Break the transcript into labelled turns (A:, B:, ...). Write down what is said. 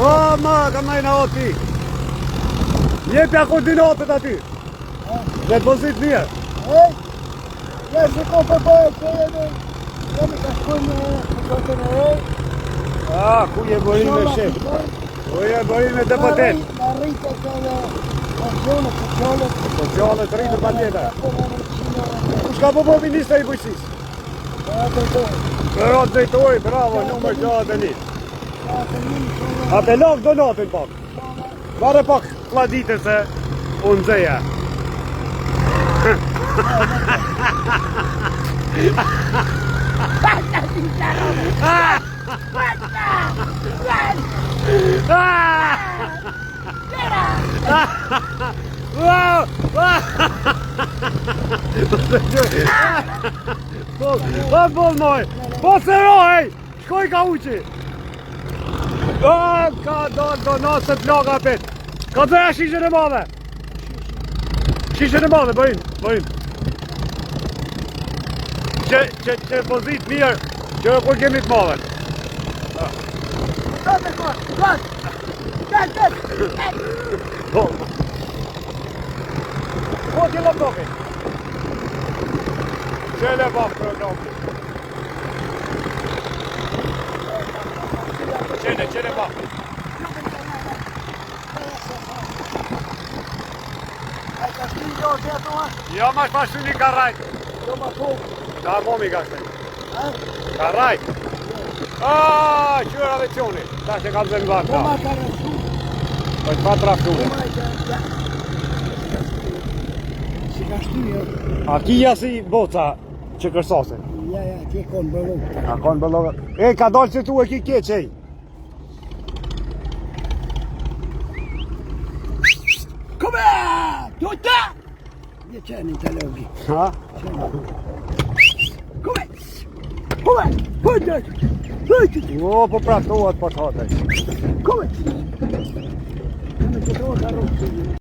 A: O, ma, ka majna oti. Jepja koordinatët aty. Dhe të pozit mirë.
B: Ja se ko përbëjë që jemi ka shkojnë në kotën e rej.
A: Ku je bërim me shef? Ku je bërim me deputet?
B: Në rritë që në pensionet socialet.
A: Socialet rritë pa tjetër. Ku shka po ministra i bujqësis? Për atë drejtori, bravo, numër gjatë dhe një. A të lakë donatin pak. Bare pak kladite se unë dzeja. Po moj, po sero, hej, shkoj ka uqi. Ka donatë se t'laga pet. Ka dheja shishën e madhe. Shishën e madhe, bëjnë. Që pozit mirë, që kur kemi t'madhe. Po t'je laptopin. Qele bak programin. Qele bak. Jo ma shpashtu një ka rajt. Ka momi ka shpej. Ka rajt. Qyra veqioni. Ta që kam zënë varta. Po që pa traftu.
B: Si ka shtyje.
A: A kija si boca që kërsosin?
B: Ja, ti e konë bëllogë.
A: A konë bëllogë. Ka dollë që tu e ki keqej.
B: Come! Tutta! Gdje qeni të logi?
A: Ha?
B: Come! Pojtë!
A: O, po praftohet po të hatej.
B: Come! Come të toga rukë.